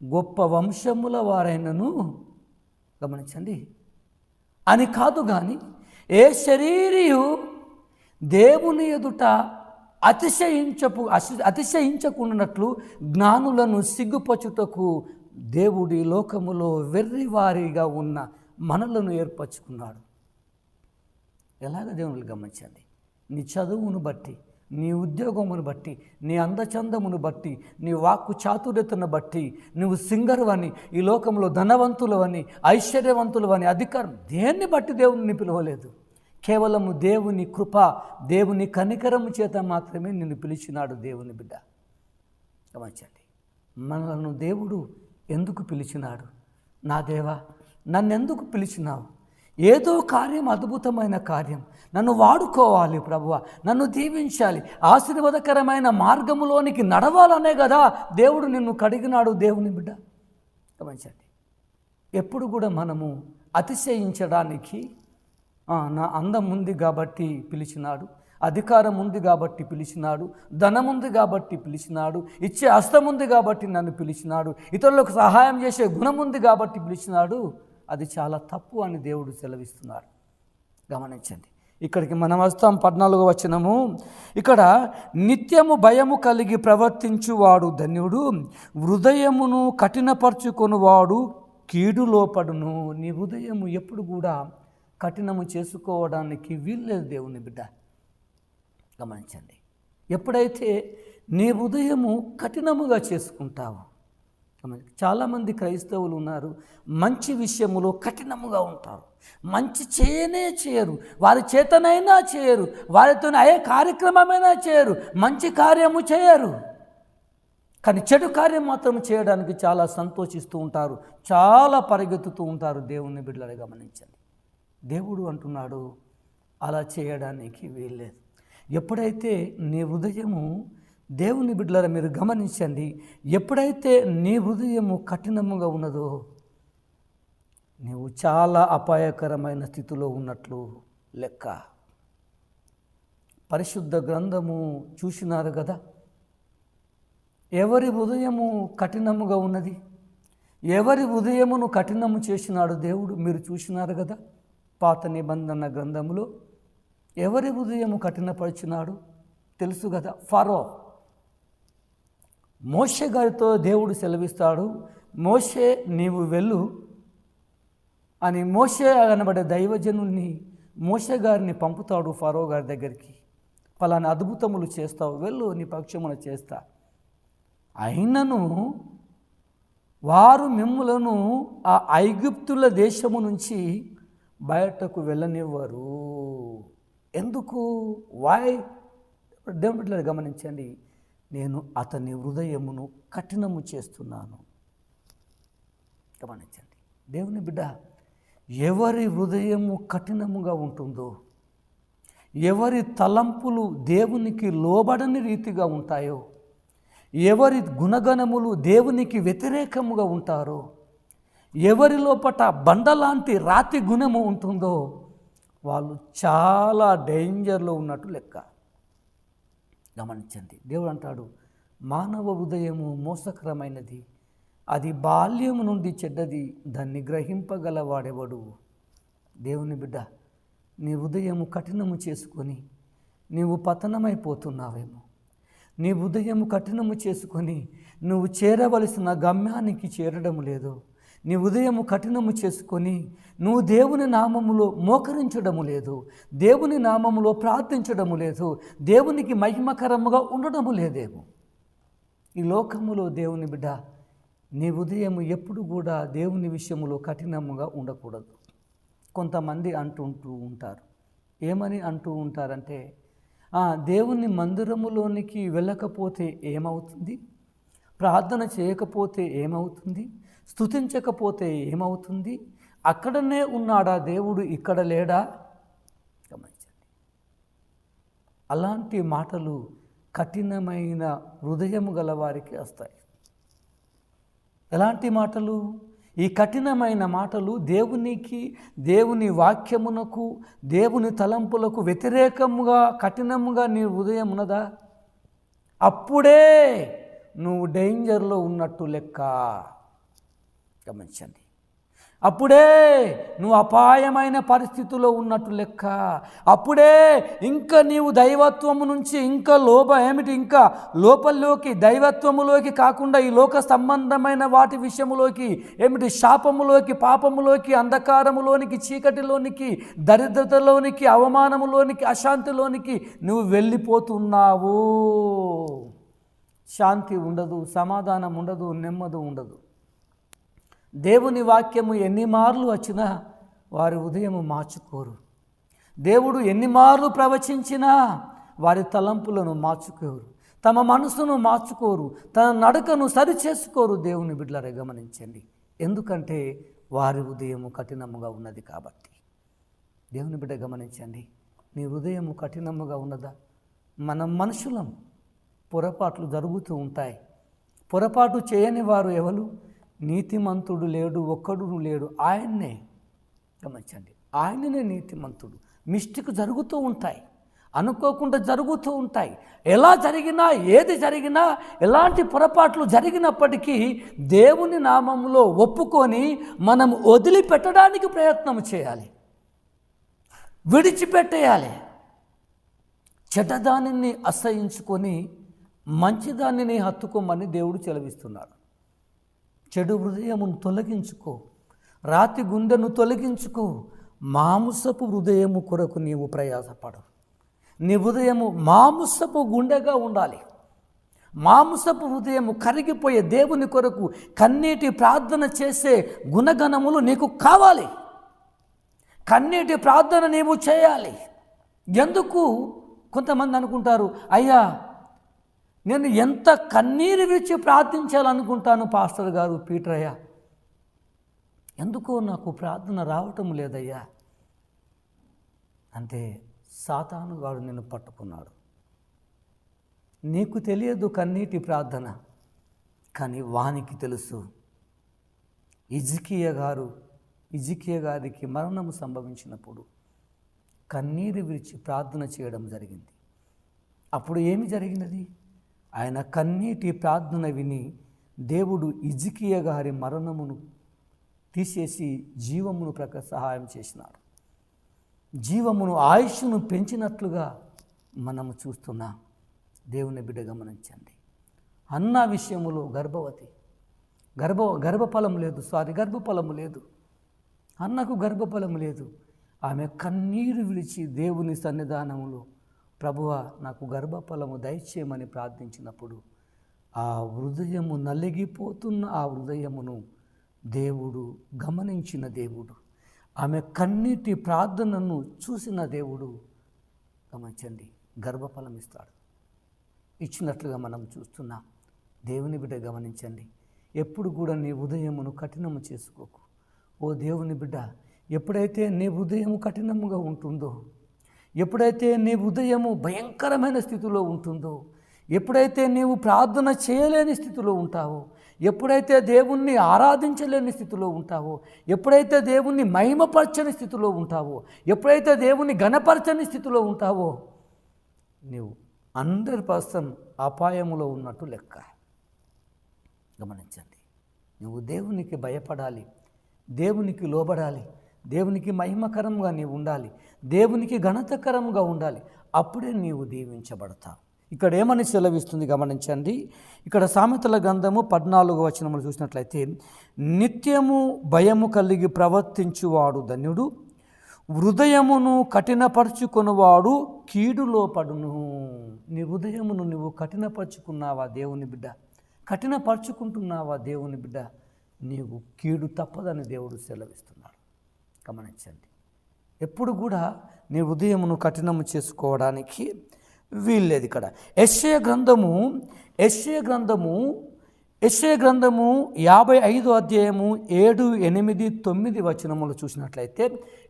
గొప్ప వంశముల వారైనను, గమనించండి, అని కాదు కానీ ఏ శరీరియు దేవుని ఎదుట అతిశయించకున్నట్లు జ్ఞానులను సిగ్గుపచుటకు దేవుడి లోకములో వెర్రివారిగా ఉన్న మనలను ఏర్పరచుకున్నాడు. ఎలాగ దేవుని గమనించండి, నీ చదువును బట్టి, నీ ఉద్యోగమును బట్టి, నీ అందచందమును బట్టి, నీ వాక్కు చాతుర్యతను బట్టి నువ్వు సింగర్వని, ఈ లోకంలో ధనవంతులవని, ఐశ్వర్యవంతులవని, అధికారం దేన్ని బట్టి దేవుని పిలవలేదు. కేవలము దేవుని కృప, దేవుని కనికరము చేత మాత్రమే నిన్ను పిలిచినాడు దేవుని బిడ్డ. గమనించండి, మనలను దేవుడు ఎందుకు పిలిచినాడు? నా దేవా, నన్నెందుకు పిలిచినావు? ఏదో కార్యం, అద్భుతమైన కార్యం, నన్ను వాడుకోవాలి ప్రభువా, నన్ను దీవించాలి, ఆశీర్వాదకరమైన మార్గములోనికి నడవాలనే కదా దేవుడు నిన్ను కడిగినాడు దేవుని బిడ్డ. గమనించండి, ఎప్పుడు కూడా మనము అతిశయించడానికి నా అందం ఉంది కాబట్టి పిలిచినాడు, అధికారం ఉంది కాబట్టి పిలిచినాడు, ధనం ఉంది కాబట్టి పిలిచినాడు, ఇచ్చే హస్తం ఉంది కాబట్టి నన్ను పిలిచినాడు, ఇతరులకు సహాయం చేసే గుణం ఉంది కాబట్టి పిలిచినాడు, అది చాలా తప్పు అని దేవుడు సెలవిస్తున్నాడు. గమనించండి, ఇక్కడికి మనం వస్తాం 14వ వచనము. ఇక్కడ నిత్యము భయము కలిగి ప్రవర్తించువాడు ధన్యుడు, హృదయమును కఠినపరచుకొనువాడు కీడులోపడును. నీ హృదయము ఎప్పుడు కూడా కఠినము చేసుకోవడానికి వీల్లేదు దేవుని బిడ్డ. గమనించండి, ఎప్పుడైతే నీ హృదయము కఠినముగా చేసుకుంటావో, చాలామంది క్రైస్తవులు ఉన్నారు, మంచి విషయములో కఠినముగా ఉంటారు, మంచి చేయరు, వారి చేతనైనా చేయరు, వారితో ఏ కార్యక్రమమైనా చేయరు, మంచి కార్యము చేయరు, కానీ చెడు కార్యం మాత్రం చేయడానికి చాలా సంతోషిస్తూ ఉంటారు, చాలా పరిగెత్తుతూ ఉంటారు. దేవుని బిడ్డలు గమనించండి, దేవుడు అంటున్నాడు అలా చేయడానికి వీల్లేదు. ఎప్పుడైతే నీ హృదయము, దేవుని బిడ్డల మీరు గమనించండి, ఎప్పుడైతే నీ హృదయము కఠినముగా ఉన్నదో నీవు చాలా అపాయకరమైన స్థితిలో ఉన్నట్లు లెక్క. పరిశుద్ధ గ్రంథము చూసినారు కదా, ఎవరి హృదయము కఠినముగా ఉన్నది? ఎవరి హృదయమును కఠినము చేసినాడు దేవుడు? మీరు చూసినారు కదా పాత నిబంధన గ్రంథములో. ఎవరి హృదయము కఠినపరిచినాడు తెలుసు కదా? ఫరో. మోషే గారితో దేవుడు సెలవిస్తాడు, మోషే నీవు వెళ్ళు అని. మోషే అనబడే దైవజనుల్ని మోషే గారిని పంపుతాడు ఫరో గారి దగ్గరికి. పలానా అద్భుతములు చేస్తావు, వెళ్ళు, నీ పక్షమున చేస్తా. అయినను వారు మిమ్ములను ఆ ఐగుప్తుల దేశము నుంచి బయటకు వెళ్ళనివ్వరు. ఎందుకు? వాయ్? దేవుడు గమనించండి, నేను అతని హృదయమును కఠినము చేస్తున్నాను. గమనించండి దేవుని బిడ్డ, ఎవరి హృదయము కఠినముగా ఉంటుందో, ఎవరి తలంపులు దేవునికి లోబడని రీతిగా ఉంటాయో, ఎవరి గుణగణములు దేవునికి వ్యతిరేకముగా ఉంటారో, ఎవరి లోపట బండలాంటి రాతి గుణము ఉంటుందో వాళ్ళు చాలా డేంజర్లో ఉన్నట్టు లెక్క. గమనించండి దేవుడు అంటాడు, మానవ హృదయము మోసకరమైనది, అది బాల్యము నుండి చెడ్డది, దాన్ని గ్రహింపగలవాడెవడు? దేవుని బిడ్డ, నీ హృదయము కఠినము చేసుకొని నీవు పతనమైపోతున్నావేమో. నీ హృదయము కఠినము చేసుకొని నువ్వు చేరవలసిన గమ్యానికి చేరడం లేదు. నీ హృదయము కఠినము చేసుకొని నువ్వు దేవుని నామములో మోకరించడము లేదు, దేవుని నామములో ప్రార్థించడము లేదు, దేవునికి మహిమకరముగా ఉండడము లేదేమో. ఈ లోకములో దేవుని బిడ్డ, నీ హృదయము ఎప్పుడు కూడా దేవుని విషయములో కఠినముగా ఉండకూడదు. కొంతమంది అంటుంటూ ఉంటారు, ఏమని అంటూ ఉంటారంటే, దేవుని మందిరములోనికి వెళ్ళకపోతే ఏమవుతుంది, ప్రార్థన చేయకపోతే ఏమవుతుంది, స్తుతించకపోతే ఏమవుతుంది, అక్కడనే ఉన్నాడా దేవుడు, ఇక్కడ లేడా? గమనించండి, అలాంటి మాటలు కఠినమైన హృదయము గల వారికి వస్తాయి. ఎలాంటి మాటలు? ఈ కఠినమైన మాటలు దేవునికి, దేవుని వాక్యమునకు, దేవుని తలంపులకు వ్యతిరేకముగా కఠినముగా నీ హృదయం ఉన్నదా? అప్పుడే నువ్వు డేంజర్లో ఉన్నట్టు లెక్క. గమనించండి, అప్పుడే నువ్వు అపాయమైన పరిస్థితిలో ఉన్నట్టు లెక్క. అప్పుడే ఇంకా నీవు దైవత్వము నుంచి ఇంకా ఇంకా లోపల్లోకి, దైవత్వములోకి కాకుండా ఈ లోక సంబంధమైన వాటి విషయములోకి, శాపములోకి, పాపములోకి, అంధకారములోనికి, చీకటిలోనికి, దరిద్రతలోనికి, అవమానములోనికి, అశాంతిలోనికి నువ్వు వెళ్ళిపోతున్నావు. శాంతి ఉండదు, సమాధానం ఉండదు, నెమ్మది ఉండదు. దేవుని వాక్యము ఎన్ని మార్లు వచ్చినా వారి ఉదయము మార్చుకోరు. దేవుడు ఎన్ని మార్లు ప్రవచించినా వారి తలంపులను మార్చుకోరు, తమ మనసును మార్చుకోరు, తన నడకను సరిచేసుకోరు. దేవుని బిడ్డలారా గమనించండి, ఎందుకంటే వారి హృదయము కఠినముగా ఉన్నది కాబట్టి. దేవుని బిడ్డ గమనించండి, నీ హృదయము కఠినముగా ఉన్నదా? మనం మనుషులం, పొరపాట్లు జరుగుతూ ఉంటాయి. పొరపాటు చేయని వారు ఎవరు? నీతిమంతుడు లేడు, ఒక్కడు లేడు, ఆయన్నే. గమనించండి, ఆయననే నీతిమంతుడు. మిస్టేక్ జరుగుతూ ఉంటాయి, అనుకోకుండా జరుగుతూ ఉంటాయి. ఎలా జరిగినా, ఏది జరిగినా, ఎలాంటి పొరపాట్లు జరిగినప్పటికీ దేవుని నామములో ఒప్పుకొని మనం వదిలిపెట్టడానికి ప్రయత్నం చేయాలి, విడిచిపెట్టేయాలి. చెడ్డదానిని అసహించుకొని మంచిదానిని హత్తుకోమని దేవుడు సెలవిస్తున్నాడు. చెడు హృదయమును తొలగించుకో, రాతి గుండెను తొలగించుకో, మాంసపు హృదయము కొరకు నీవు ప్రయాసపడు. నీ హృదయము మాంసపు గుండెగా ఉండాలి. మాంసపు హృదయము కరిగిపోయే దేవుని కొరకు కన్నీటి ప్రార్థన చేసే గుణగణములు నీకు కావాలి. కన్నీటి ప్రార్థన నీవు చేయాలి. ఎందుకు? కొంతమంది అనుకుంటారు, అయ్యా నేను ఎంత కన్నీరు విడిచి ప్రార్థించాలనుకుంటాను పాస్టర్ గారు, పీటర్ అయ్యా, ఎందుకో నాకు ప్రార్థన రావటం లేదయ్యా అంటే సాతాను గాడు నిన్ను పట్టుకున్నాడు. నీకు తెలియదు కన్నీటి ప్రార్థన, కానీ వానికి తెలుసు. ఇజికియా గారికి మరణము సంభవించినప్పుడు కన్నీరు విడిచి ప్రార్థన చేయడం జరిగింది. అప్పుడు ఏమి జరిగినది? ఆయన కన్నీటి ప్రార్థన విని దేవుడు హిజ్కియా గారి మరణమును తీసేసి జీవమును సహాయం చేసినాడు. జీవమును ఆయుష్ను పెంచినట్లుగా మనము చూస్తున్నాం. దేవుని బిడ్డ గమనించండి. అన్న విషయములో గర్భఫలము లేదు. అన్నకు గర్భఫలము లేదు. ఆమె కన్నీరు విడిచి దేవుని సన్నిధానములో ప్రభువా నాకు గర్భఫలము దయచేయమని ప్రార్థించినప్పుడు ఆ హృదయము నలిగిపోతున్న ఆ హృదయమును దేవుడు గమనించిన దేవుడు, ఆమె కన్నీటి ప్రార్థనను చూసిన దేవుడు గమనించండి, గర్భఫలం ఇస్తాడు. ఇచ్చినట్లుగా మనం చూస్తున్నాం. దేవుని బిడ్డ గమనించండి. ఎప్పుడు కూడా నీ హృదయమును కఠినము చేసుకోకు. ఓ దేవుని బిడ్డ, ఎప్పుడైతే నీ హృదయము కఠినముగా ఉంటుందో, ఎప్పుడైతే నీ హృదయము భయంకరమైన స్థితిలో ఉంటుందో, ఎప్పుడైతే నీవు ప్రార్థన చేయలేని స్థితిలో ఉంటావో, ఎప్పుడైతే దేవుణ్ణి ఆరాధించలేని స్థితిలో ఉంటావో, ఎప్పుడైతే దేవుణ్ణి మహిమపరచని స్థితిలో ఉంటావో, ఎప్పుడైతే దేవుణ్ణి ఘనపరచని స్థితిలో ఉంటావో, నీవు 100% అపాయములో ఉన్నట్టు లెక్క. గమనించండి. నువ్వు దేవునికి భయపడాలి, దేవునికి లోబడాలి, దేవునికి మహిమకరంగా నీవు ఉండాలి, దేవునికి ఘనతకరంగా ఉండాలి. అప్పుడే నీవు దీవించబడతావు. ఇక్కడ ఏమని సెలవిస్తుంది గమనించండి. ఇక్కడ సామెతల గ్రంథము 14వ వచనములు చూసినట్లయితే, నిత్యము భయము కలిగి ప్రవర్తించువాడు ధన్యుడు, హృదయమును కఠినపరుచుకున్నవాడు కీడులో పడును. నీ హృదయమును నువ్వు కఠినపరుచుకున్నావా దేవుని బిడ్డ? కఠినపరుచుకుంటున్నావా దేవుని బిడ్డ? నీవు కీడు తప్పదని దేవుడు సెలవిస్తున్నాడు. గమనించండి. ఎప్పుడు కూడా నీ హృదయమును కఠినము చేసుకోవడానికి వీల్లేదు. ఇక్కడ యెషయా గ్రంథము 55 అధ్యాయము 7, 8, 9 వచనములు చూసినట్లయితే,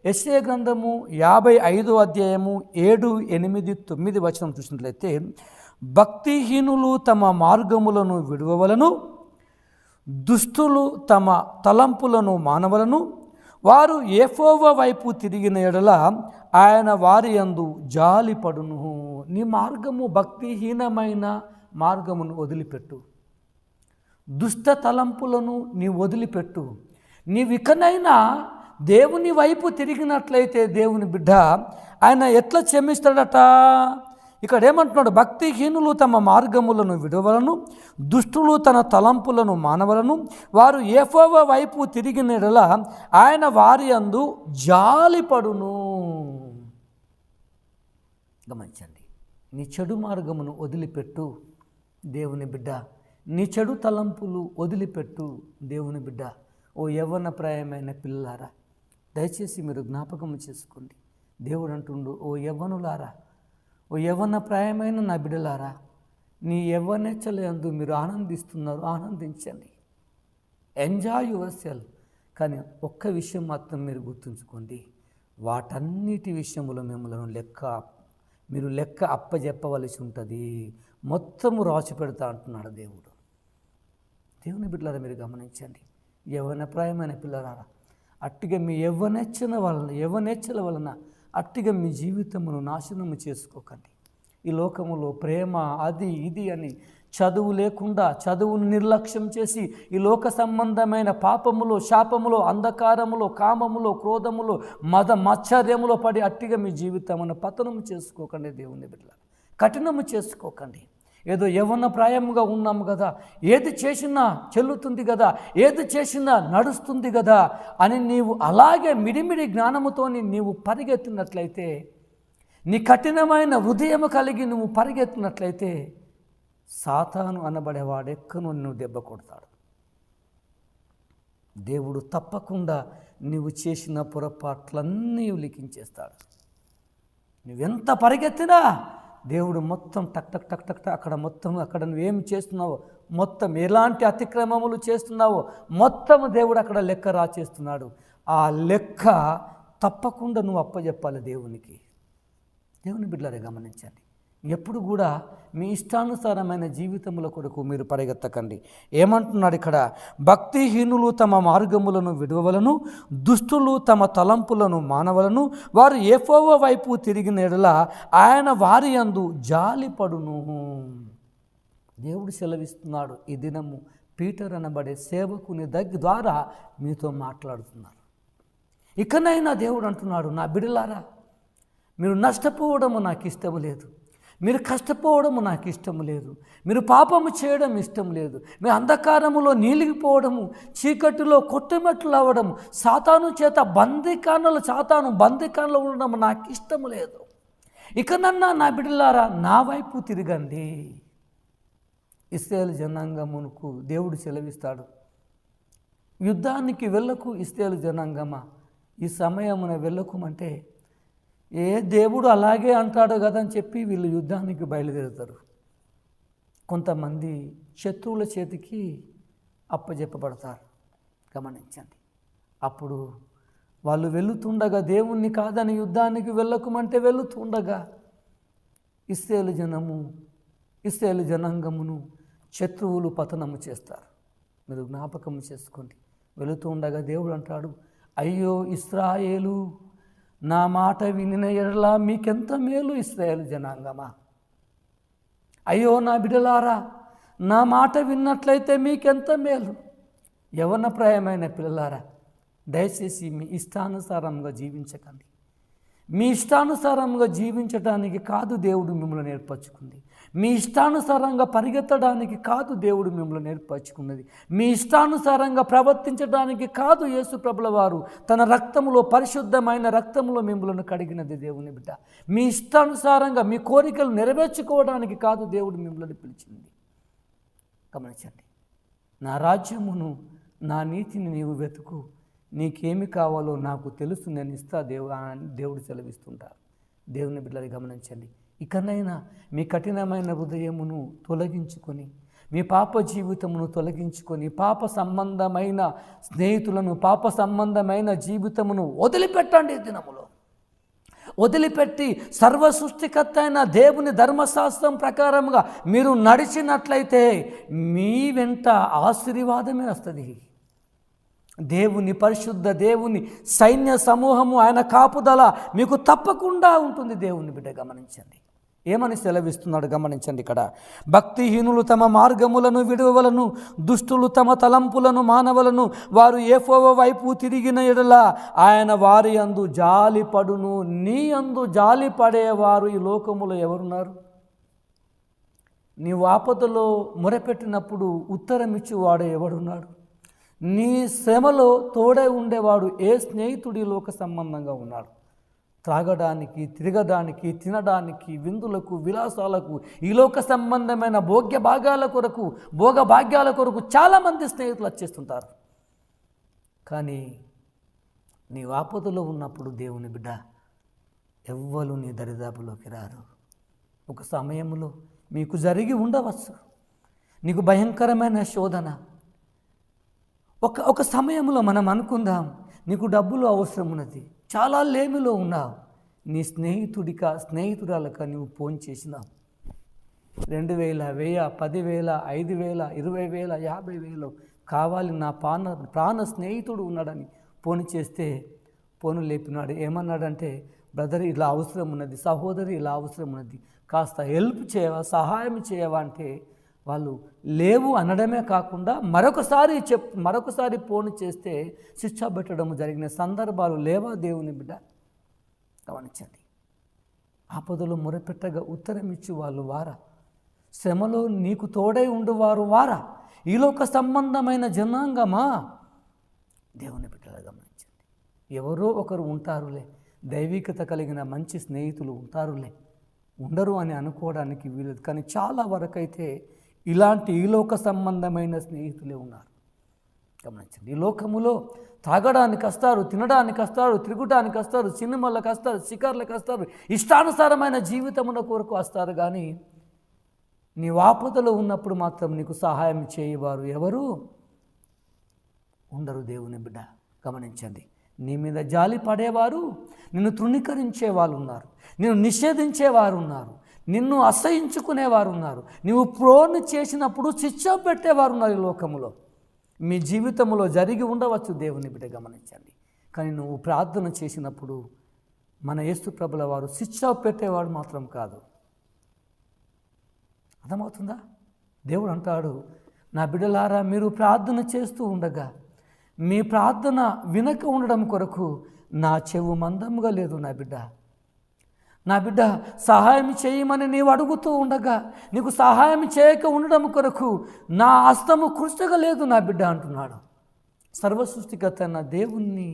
యెషయా గ్రంథము 55 అధ్యాయము 7, 8, 9 వచనం చూసినట్లయితే, భక్తిహీనులు తమ మార్గములను విడువవలను, దుష్టులు తమ తలంపులను మానవలను, వారు యెహోవా వైపు తిరిగిన ఎడల ఆయన వారి యందు జాలిపడును. నీ మార్గము భక్తిహీనమైన మార్గమును వదిలిపెట్టు, దుష్ట తలంపులను నీ వదిలిపెట్టు. నీవికనైనా దేవుని వైపు తిరిగినట్లయితే దేవుని బిడ్డ ఆయన ఎట్లా క్షమిస్తాడట? ఇక్కడ ఏమంటున్నాడు? భక్తిహీనులు తమ మార్గములను విడవలను, దుష్టులు తన తలంపులను మానవలను, వారు యెహోవా వైపు తిరిగిన యెడల ఆయన వారి యందు జాలిపడును. గమనించండి. నీ చెడు మార్గమును వదిలిపెట్టు దేవుని బిడ్డ. నీ చెడు తలంపులు వదిలిపెట్టు దేవుని బిడ్డ. ఓ యవ్వన ప్రాయమైన పిల్లలారా, దయచేసి మీరు జ్ఞాపకం చేసుకోండి. దేవుడు అంటుండు, ఓ యవ్వనులారా, ఓ యవ్వన ప్రాయమైన నా బిడ్డలారా, నీ యవ్వనెచ్చలందు మీరు ఆనందిస్తున్నారు, ఆనందించండి, ఎంజాయ్ యువర్ సెల్ఫ్. కానీ ఒక్క విషయం మాత్రం మీరు గుర్తుంచుకోండి, వాటన్నిటి విషయంలో మీరు లెక్క అప్పజెప్పవలసి ఉంటుంది. మొత్తము రాసి పెడతా అంటున్నాడు దేవుడు. దేవుని బిడ్డలారా, మీరు గమనించండి. యవ్వన ప్రాయమైన పిల్లలారా, అట్టిగా మీ యవ్వనేచ్చల వలన అట్టిగా మీ జీవితమును నాశనము చేసుకోకండి. ఈ లోకములో ప్రేమ అది ఇది అని చదువు లేకుండా, చదువును నిర్లక్ష్యం చేసి ఈ లోక సంబంధమైన పాపములో, శాపములో, అంధకారములో, కామములో, క్రోధములో, మత్సర్యములో పడి అట్టిగా మీ జీవితమును పతనము చేసుకోకండి. దేవుని బిడ్డలారా, కఠినము చేసుకోకండి. ఏదో యవ్వన ప్రాయముగా ఉన్నాము కదా, ఏది చేసినా చెల్లుతుంది కదా, ఏది చేసినా నడుస్తుంది కదా అని నీవు అలాగే మిడిమిడి జ్ఞానముతో నీవు పరిగెత్తినట్లయితే, నీ కఠినమైన హృదయము కలిగి నువ్వు పరిగెత్తినట్లయితే, సాతాను అనబడేవాడెక్కను నువ్వు దెబ్బ కొడతాడు. దేవుడు తప్పకుండా నువ్వు చేసిన పొరపాట్లన్నీ లిఖించేస్తాడు. నువ్వెంత పరిగెత్తినా దేవుడు మొత్తం టక్ టక్ టక్ టక్ అక్కడ నువ్వేమి చేస్తున్నావో, మొత్తం ఎలాంటి అతిక్రమములు చేస్తున్నావో మొత్తం దేవుడు అక్కడ లెక్క రాచేస్తున్నాడు. ఆ లెక్క తప్పకుండా నువ్వు అప్పచెప్పాలి దేవునికి. దేవుని బిడ్డలారా, గమనించండి. ఎప్పుడు కూడా మీ ఇష్టానుసారమైన జీవితముల కొరకు మీరు పరిగెత్తకండి. ఏమంటున్నాడు ఇక్కడ? భక్తిహీనులు తమ మార్గములను విడవలను, దుష్టులు తమ తలంపులను మానవలను, వారు యెహోవా వైపు తిరిగిన యెడల ఆయన వారి యందు జాలిపడును. దేవుడు సెలవిస్తున్నాడు, ఈ దినము పీటర్ అనబడే సేవకుని ద్వారా మీతో మాట్లాడుతున్నారు. ఇకనైనా దేవుడు అంటున్నాడు, నా బిడ్డలారా, మీరు నష్టపోవడము నాకు ఇష్టం లేదు, మీరు కష్టపోవడము నాకు ఇష్టం లేదు, మీరు పాపము చేయడం ఇష్టం లేదు, మీరు అంధకారములో నీలిగిపోవడము, చీకటిలో కొట్టుమెట్లు అవ్వడము, సాతాను బందికానలో ఉండడం నాకు ఇష్టం లేదు. ఇకనన్నా నా బిడ్డలారా నా వైపు తిరగండి. ఇశ్రాయేలు జనాంగమునకు దేవుడు సెలవిస్తాడు, యుద్ధానికి వెళ్ళకు ఇశ్రాయేలు జనాంగమా, ఈ సమయమున వెళ్ళకుమంటే దేవుడు అలాగే అంటాడు కదా అని చెప్పి వీళ్ళు యుద్ధానికి బయలుదేరుతారు. కొంతమంది శత్రువుల చేతికి అప్పజెప్పబడతారు. గమనించండి. అప్పుడు వాళ్ళు వెళుతుండగా, దేవుణ్ణి కాదని యుద్ధానికి వెళ్ళకుమంటే వెళుతుండగా ఇశ్రాయేలు జనాంగమును శత్రువులు పతనము చేస్తారు. మీరు జ్ఞాపకం చేసుకోండి. వెళుతూ ఉండగా దేవుడు అంటాడు, అయ్యో ఇశ్రాయేలు, నా మాట వినిన ఎడల మీకెంత మేలు ఇశ్రాయేలు జనాంగమా. అయ్యో నా బిడ్డలారా, నా మాట విన్నట్లయితే మీకెంత మేలు. యవ్వనప్రాయమైన పిల్లలారా, దయచేసి మీ ఇష్టానుసారంగా జీవించకండి. మీ ఇష్టానుసారంగా జీవించడానికి కాదు దేవుడు మిమ్మల్ని నేర్పరచుకుంది. మీ ఇష్టానుసారంగా పరిగెత్తడానికి కాదు దేవుడు మిమ్మల్ని నేర్పరచుకున్నది. మీ ఇష్టానుసారంగా ప్రవర్తించడానికి కాదు యేసు ప్రభుల వారు తన రక్తములో, పరిశుద్ధమైన రక్తములో మిమ్మల్ని కడిగినది దేవుని బిడ్డ. మీ ఇష్టానుసారంగా మీ కోరికలు నెరవేర్చుకోవడానికి కాదు దేవుడు మిమ్మల్ని పిలిచింది. గమనించండి. నా రాజ్యమును, నా నీతిని నీవు వెతుకు, నీకేమి కావాలో నాకు తెలుసు, నేను ఇస్తా దేవుడు సెలవిస్తుంటారు. దేవుని బిడ్డలు గమనించండి. ఇకనైనా మీ కఠినమైన హృదయమును తొలగించుకొని, మీ పాప జీవితమును తొలగించుకొని, పాప సంబంధమైన స్నేహితులను, పాప సంబంధమైన జీవితమును వదిలిపెట్టండి. దినములో వదిలిపెట్టి సర్వ సృష్టికర్త అయిన దేవుని ధర్మశాస్త్రం ప్రకారంగా మీరు నడిచినట్లయితే మీ వెంట ఆశీర్వాదమే వస్తుంది. దేవుని పరిశుద్ధ దేవుని సైన్య సమూహము, ఆయన కాపుదల మీకు తప్పకుండా ఉంటుంది. దేవుని బిడ్డ గమనించండి. ఏమని సెలవిస్తున్నాడు గమనించండి. ఇక్కడ భక్తిహీనులు తమ మార్గములను విడువలను, దుష్టులు తమ తలంపులను మానవలను, వారు యెహోవా వైపు తిరిగిన ఎడల ఆయన వారి యందు జాలిపడును. నీ యందు జాలిపడేవారు ఈ లోకములో ఎవరున్నారు? నీవు ఆపదలో మొరపెట్టినప్పుడు ఉత్తరమిచ్చేవాడు ఎవడున్నాడు? నీ శ్రమలో తోడై ఉండేవాడు ఏ స్నేహితుడి లోక సంబంధంగా ఉన్నాడు? త్రాగడానికి, తిరగడానికి, తినడానికి, విందులకు, విలాసాలకు, ఈ లోక సంబంధమైన భోగభాగ్యాల కొరకు చాలామంది స్నేహితులు వచ్చేస్తుంటారు. కానీ నీ ఆపదలో ఉన్నప్పుడు దేవుని బిడ్డ ఎవ్వరు నీ దరిదాపులోకి రారు. ఒక సమయంలో మీకు జరిగి ఉండవచ్చు, నీకు భయంకరమైన శోధన. ఒక సమయంలో మనం అనుకుందాం, నీకు డబ్బులు అవసరం ఉన్నది, చాలా లేమిలో ఉన్నావు, నీ స్నేహితురాలక నువ్వు ఫోన్ చేసినావు. 2000, 1000, 10,000, 5,000, 20,000, 50,000 కావాలి, నా ప్రాణ స్నేహితుడు ఉన్నాడని ఫోన్ చేస్తే ఫోను లేపినాడు. ఏమన్నాడంటే, బ్రదర్ ఇలా అవసరం ఉన్నది, సహోదరి ఇలా అవసరం ఉన్నది, కాస్త హెల్ప్ చేయవా, సహాయం చేయవా అంటే వాళ్ళు లేవు అనడమే కాకుండా మరొకసారి ఫోన్ చేస్తే శిక్ష పెట్టడం జరిగిన సందర్భాలు లేవా? దేవుని బిడ్డ గమనించండి. ఆపదలు మొరపెట్టగా ఉత్తరం ఇచ్చి వాళ్ళు వారా? శ్రమలో నీకు తోడై ఉండువారు వారా? ఈలోక సంబంధమైన జనాంగమా? దేవుని బిడ్డలు గమనించండి. ఎవరో ఒకరు ఉంటారులే, దైవికత కలిగిన మంచి స్నేహితులు ఉంటారులే, ఉండరు అని అనుకోవడానికి వీలదు. కానీ చాలా వరకైతే ఇలాంటి ఈలోక సంబంధమైన స్నేహితులే ఉన్నారు. గమనించండి. ఈ లోకములో తాగడానికి వస్తారు, తినడానికి వస్తారు, తిరుగుడానికి వస్తారు, సినిమాలకు వస్తారు, షికార్లకు వస్తారు, ఇష్టానుసారమైన జీవితముల కొరకు వస్తారు. కానీ నీ ఆపదలో ఉన్నప్పుడు మాత్రం నీకు సహాయం చేయవారు ఎవరు ఉండరు. దేవుని బిడ్డ గమనించండి. నీ మీద జాలి పడేవారు, నిన్ను తృణీకరించే వాళ్ళు ఉన్నారు, నిన్ను నిషేధించేవారు ఉన్నారు, నిన్ను అసహించుకునేవారు ఉన్నారు, నువ్వు ప్రోను చేసినప్పుడు శిక్ష పెట్టేవారు ఉన్నారు. ఈ లోకములో మీ జీవితంలో జరిగి ఉండవచ్చు. దేవుని బిడ్డ గమనించండి. కానీ నువ్వు ప్రార్థన చేసినప్పుడు మన యేసు ప్రభుల వారు శిక్ష పెట్టేవాడు మాత్రం కాదు. అర్థమవుతుందా? దేవుడు అంటాడు, నా బిడ్డలారా, మీరు ప్రార్థన చేస్తూ ఉండగా మీ ప్రార్థన వినక ఉండడం కొరకు నా చెవు మందముగా లేదు. నా బిడ్డ సహాయం చేయమని నీవు అడుగుతూ ఉండగా నీకు సహాయం చేయక ఉండడం కొరకు నా హస్తము కృషగా లేదు నా బిడ్డ అంటున్నాడు. సర్వసృష్టికర్త నా దేవుణ్ణి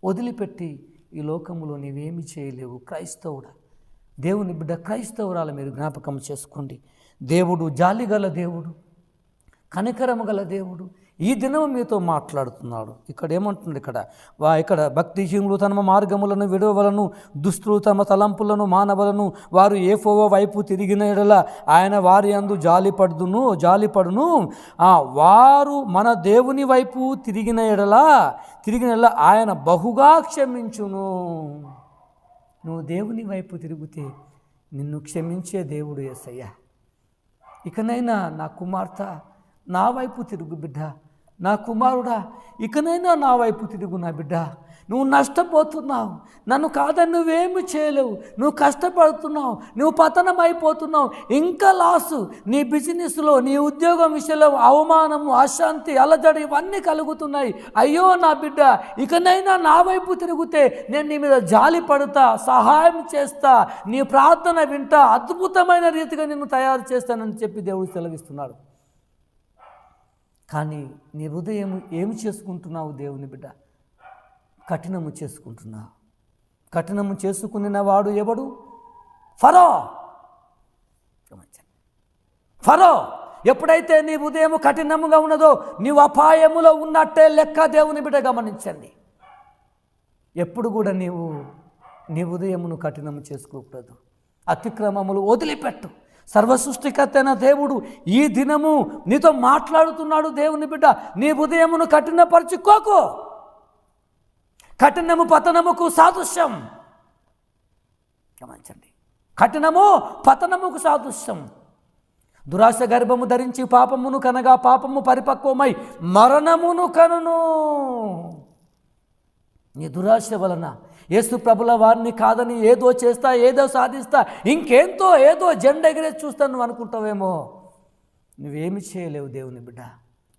వదిలిపెట్టి ఈ లోకంలో నీవేమి చేయలేవు. క్రైస్తవుడా, దేవుని బిడ్డ, క్రైస్తవురాలు మీరు జ్ఞాపకం చేసుకోండి. దేవుడు జాలిగల దేవుడు, కనికరము గల దేవుడు ఈ దినం మీతో మాట్లాడుతున్నాడు. ఇక్కడ ఏమంటుంది, ఇక్కడ భక్తిహీనులు తమ మార్గములను విడవలను, దుష్టులు తమ తలంపులను మానవలను, వారు యెహోవా వైపు తిరిగిన ఎడల ఆయన వారి యందు జాలిపడును. వారు మన దేవుని వైపు తిరిగిన ఎడల ఆయన బహుగా క్షమించును. నువ్వు దేవుని వైపు తిరిగితే నిన్ను క్షమించే దేవుడు యేసయ్య. ఇకనైనా నా కుమార్తె నా వైపు తిరుగు బిడ్డ, నా కుమారుడా ఇకనైనా నా వైపు తిరుగు నా బిడ్డ. నువ్వు నష్టపోతున్నావు, నన్ను కాదని నువ్వేమి చేయలేవు, నువ్వు కష్టపడుతున్నావు, నువ్వు పతనం అయిపోతున్నావు, ఇంకా లాసు. నీ బిజినెస్లో, నీ ఉద్యోగం విషయంలో అవమానము, అశాంతి, అలజడి ఇవన్నీ కలుగుతున్నాయి. అయ్యో నా బిడ్డ, ఇకనైనా నా వైపు తిరిగితే నేను నీ మీద జాలి పడతా, సహాయం చేస్తా, నీ ప్రార్థన వింటా, అద్భుతమైన రీతిగా నిన్ను తయారు చేస్తానని చెప్పి దేవుడు సెలవిస్తున్నాడు. కానీ నీ హృదయం ఏమి చేసుకుంటున్నావు దేవుని బిడ్డ? కఠినము చేసుకుంటున్నావు. కఠినము చేసుకున్న వాడు ఎవడు? ఫరో. ఎప్పుడైతే నీ హృదయం కఠినముగా ఉన్నదో నీవు అపాయములో ఉన్నట్టే లెక్క. దేవుని బిడ్డ గమనించండి. ఎప్పుడు కూడా నీవు నీ హృదయమును కఠినము చేసుకోకూడదు. అతిక్రమములు వదిలిపెట్టు. సర్వసృష్టికర్తైన దేవుడు ఈ దినము నీతో మాట్లాడుతున్నాడు. దేవుని బిడ్డ, నీ హృదయమును కఠినపరచుకోకు. కఠినము పతనముకు సాదృశ్యం. గమనించండి, కఠినము పతనముకు సాదృశ్యం. దురాశ గర్భము ధరించి పాపమును కనగా పాపము పరిపక్వమై మరణమును కనును. నీ దురాశ వలన యేసు ప్రభుల వారిని కాదని ఏదో చేస్తా, ఏదో సాధిస్తా, ఇంకేంతో ఏదో జెండా ఎగిరేసి చూస్తాను నువ్వు అనుకుంటావేమో. నువ్వేమి చేయలేవు దేవుని బిడ్డ.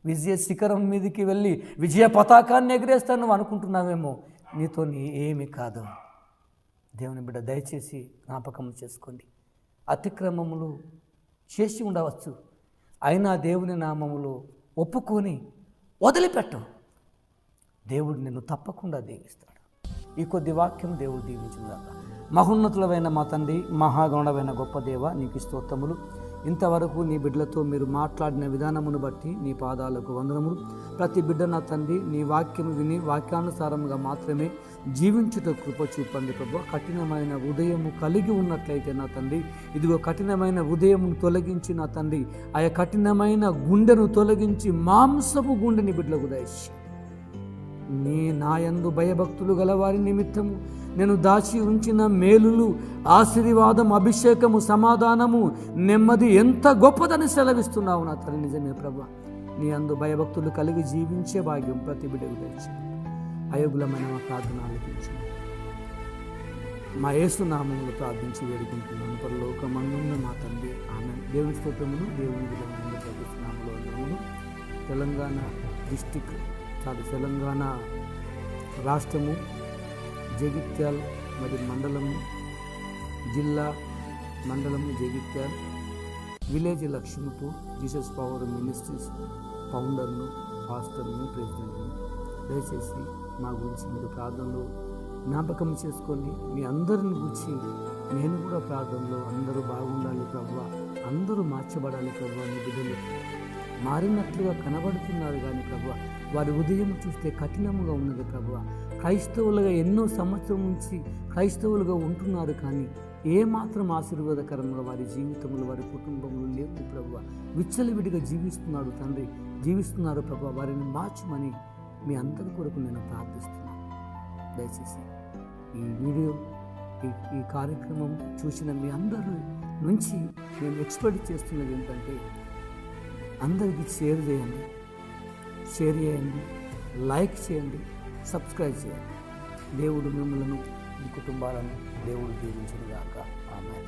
విజయ శిఖరం మీదకి వెళ్ళి విజయ పతాకాన్ని ఎగిరేస్తాను నువ్వు అనుకుంటున్నావేమో. నీతో ఏమి కాదు. దేవుని బిడ్డ, దయచేసి జ్ఞాపకం చేసుకోండి. అతిక్రమములు చేసి ఉండవచ్చు, అయినా దేవుని నామములో ఒప్పుకొని వదిలిపెట్టు. దేవుడు నిన్ను తప్పకుండా దీవిస్తాడు. ఈ కొద్ది వాక్యం దేవుడు దీవించినదాక. మహోన్నతులమైన మా తండ్రి, మహాగౌరవమైన గొప్ప దేవ, నీకు స్తోత్రములు. ఇంతవరకు నీ బిడ్డలతో మీరు మాట్లాడిన విధానమును బట్టి నీ పాదాలకు వందనములు. ప్రతి బిడ్డ నా తండ్రి నీ వాక్యము విని వాక్యానుసారముగా మాత్రమే జీవించుట కృప చూపండి ప్రభు. కఠినమైన హృదయము కలిగి ఉన్నట్లయితే నా తండ్రి, ఇదిగో కఠినమైన హృదయమును తొలగించి నా తండ్రి, ఆ కఠినమైన గుండెను తొలగించి మాంసపు గుండెని బిడ్డలకు దయచేసి నీ నాయందు భయభక్తులు గల వారి నిమిత్తము నేను దాచి ఉంచిన మేలులు, ఆశీర్వాదం, అభిషేకము, సమాధానము, నెమ్మది ఎంత గొప్పదని సెలవిస్తున్నావు నా తల్లి. నిజమే ప్రభు, నీ అందు భయభక్తులు కలిగి జీవించే భాగ్యం ప్రతి బిడ్డకు దయచేసి అయోగ్యులమైన మా ప్రార్థన ఆలకించు. మా యేసు నామములో ప్రార్థించి వేడుకుంటున్నాను. పరలోకమందున్న మా తండ్రి, ఆమేన్. దేవుని స్తోత్రములు. దేవుని విధంగా ప్రవేశనామలో తెలంగాణ డిస్టిక్ తెలంగాణ రాష్ట్రము, జగిత్యాల మరియు మండలము, జిల్లా మండలము Jagtial, village Lakshmipur, Jesus power ministries ఫౌండర్ను, పాస్టర్ను, ప్రెసిడెంట్ను. దయచేసి మా గురించి మీరు ప్రార్థనలో జ్ఞాపకం చేసుకోండి. మీ అందరిని గురించి నేను కూడా ప్రార్థనలో అందరూ బాగుండాలి ప్రభువా, అందరూ మార్చబడాలి ప్రభువా. మీ బిడ్డలు మారినట్లుగా కనబడుతున్నారు కానీ ప్రభువా, వారి ఉదయం చూస్తే కఠినముగా ఉన్నది ప్రభువా. క్రైస్తవులుగా ఎన్నో సంవత్సరం నుంచి క్రైస్తవులుగా ఉంటున్నారు కానీ ఏమాత్రం ఆశీర్వాదకరంగా వారి జీవితంలో, వారి కుటుంబంలో లేవు ప్రభువా. విచ్చలవిడిగా జీవిస్తున్నారు ప్రభువా. వారిని మార్చమని మీ అందరి కొరకు నేను ప్రార్థిస్తున్నాను. దయచేసి ఈ వీడియో, ఈ కార్యక్రమం చూసిన మీ అందరి నుంచి నేను ఎక్స్పెక్ట్ చేస్తున్నది ఏంటంటే, అందరికీ షేర్ చేయండి, లైక్ చేయండి, సబ్స్క్రైబ్ చేయండి. దేవుడు మిమ్మల్ని, మీ కుటుంబాలను దేవుడు దీవించును గాక. ఆమేన్.